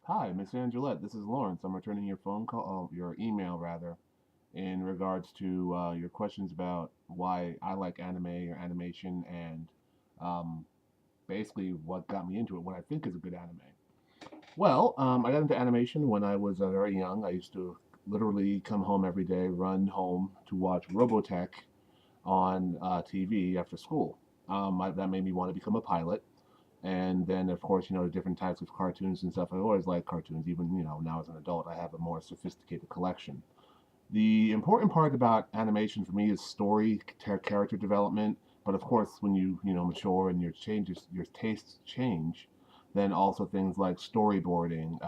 Hi, Miss Angelette. This is Lawrence. I'm returning your phone call, your email rather, in regards to your questions about why I like anime or animation and um, basically what got me into it, what I think is a good anime. Well, I got into animation when I was very young. I used to literally come home every day, run home to watch Robotech on TV after school. That made me want to become a pilot. And then, of course, the different types of cartoons and stuff. I always liked cartoons, even, now as an adult, I have a more sophisticated collection. The important part about animation for me is story, character development. But of course, when you mature and your tastes change, then also things like storyboarding,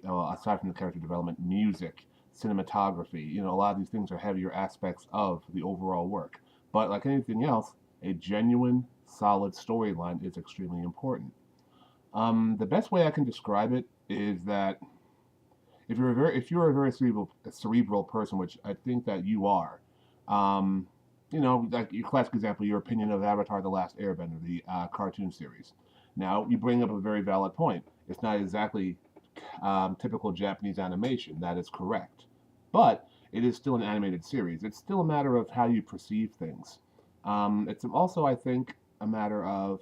aside from the character development, music, cinematography, a lot of these things are heavier aspects of the overall work. But like anything else, a genuine, solid storyline is extremely important. The best way I can describe it is that if you're a very cerebral person, which I think that you are, um, like your classic example, your opinion of Avatar: The Last Airbender, the cartoon series. Now you bring up a very valid point. It's not exactly typical Japanese animation. That is correct, but it is still an animated series. It's still a matter of how you perceive things. It's also, I think, a matter of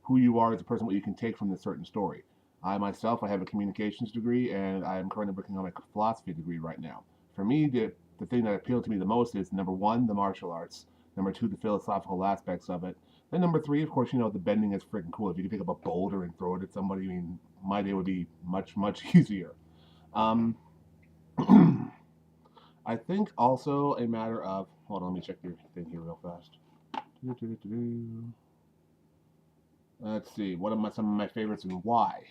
who you are as a person, what you can take from this certain story. I myself, I have a communications degree, and I am currently working on my philosophy degree right now. For me, the thing that appealed to me the most is number one, the martial arts. Number two, the philosophical aspects of it. Then number three, of course, the bending is freaking cool. If you could pick up a boulder and throw it at somebody, I mean, my day would be much, much easier. Um, I think also a matter of, hold on, let me check your thing here real fast. Let's see, what are some of my favorites and why?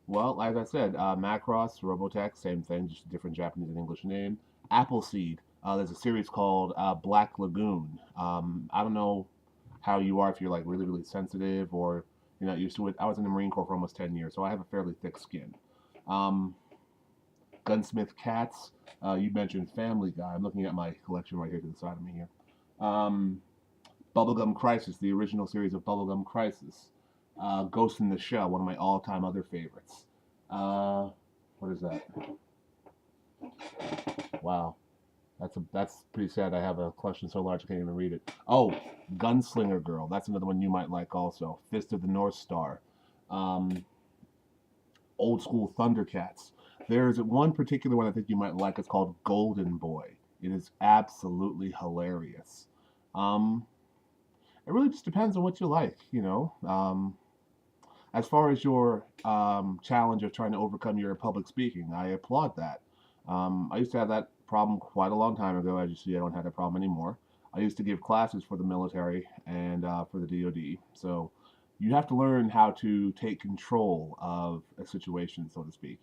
Well, as I said, Macross, Robotech, same thing, just a different Japanese and English name. Appleseed, there's a series called Black Lagoon. I don't know how you are, if you're like really, really sensitive or you're not used to it. I was in the Marine Corps for almost 10 years, so I have a fairly thick skin. Um, Gunsmith Cats, you mentioned Family Guy. I'm looking at my collection right here to the side of me here. Um, Bubblegum Crisis, the original series of Bubblegum Crisis. Ghost in the Shell, one of my all-time other favorites. Uh, what is that? Wow, that's pretty sad. I have a collection so large I can't even read it. Oh, Gunslinger Girl. That's another one you might like also. Fist of the North Star. Um, Old School Thundercats. There's one particular one I think you might like. It's called Golden Boy. It is absolutely hilarious. Um, it really just depends on what you like. As far as your challenge of trying to overcome your public speaking, I applaud that. I used to have that problem quite a long time ago. As you see, I don't have that problem anymore. I used to give classes for the military and for the DoD. So you have to learn how to take control of a situation, so to speak.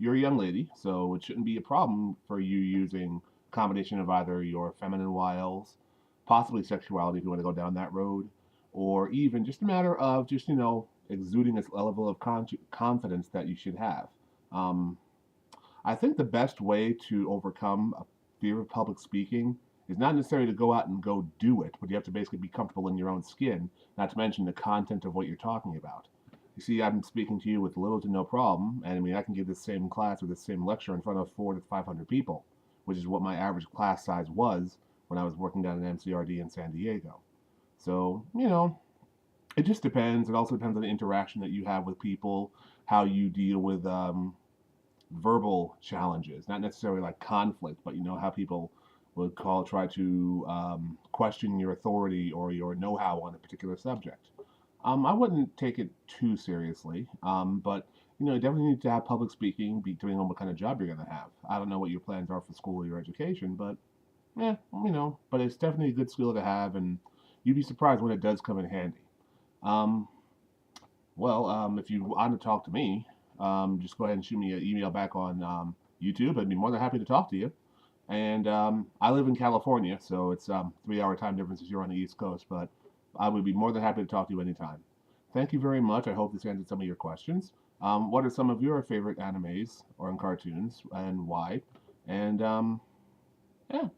You're a young lady, so it shouldn't be a problem for you using a combination of either your feminine wiles, possibly sexuality if you want to go down that road, or even just a matter of just exuding this level of confidence that you should have. Um, I think the best way to overcome a fear of public speaking is not necessarily to go out and go do it, but you have to basically be comfortable in your own skin, not to mention the content of what you're talking about. You see, I'm speaking to you with little to no problem, and I mean, I can give this same class or this same lecture in front of 400 to 500 people, which is what my average class size was when I was working down at MCRD in San Diego. So, it just depends. It also depends on the interaction that you have with people, how you deal with verbal challenges, not necessarily like conflict, but how people would try to question your authority or your know-how on a particular subject. I wouldn't take it too seriously, but you definitely need to have public speaking, depending on what kind of job you're going to have. I don't know what your plans are for school or your education, but yeah, but it's definitely a good skill to have, and you'd be surprised when it does come in handy. Um, if you want to talk to me, just go ahead and shoot me an email back on YouTube. I'd be more than happy to talk to you. And I live in California, so it's 3 hour time difference if you're on the East Coast, but I would be more than happy to talk to you anytime. Thank you very much. I hope this answered some of your questions. What are some of your favorite animes or cartoons and why? And yeah,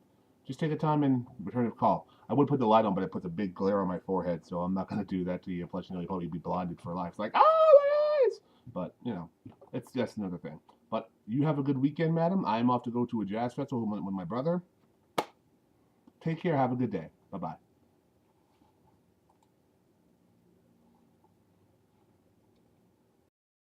just take a time and return a call. I would put the light on, but it puts a big glare on my forehead, so I'm not going to do that to you. Plus, you'll probably be blinded for life. It's like, oh, my eyes! But, that's another thing. But you have a good weekend, madam. I'm off to go to a jazz festival with my brother. Take care. Have a good day. Bye-bye.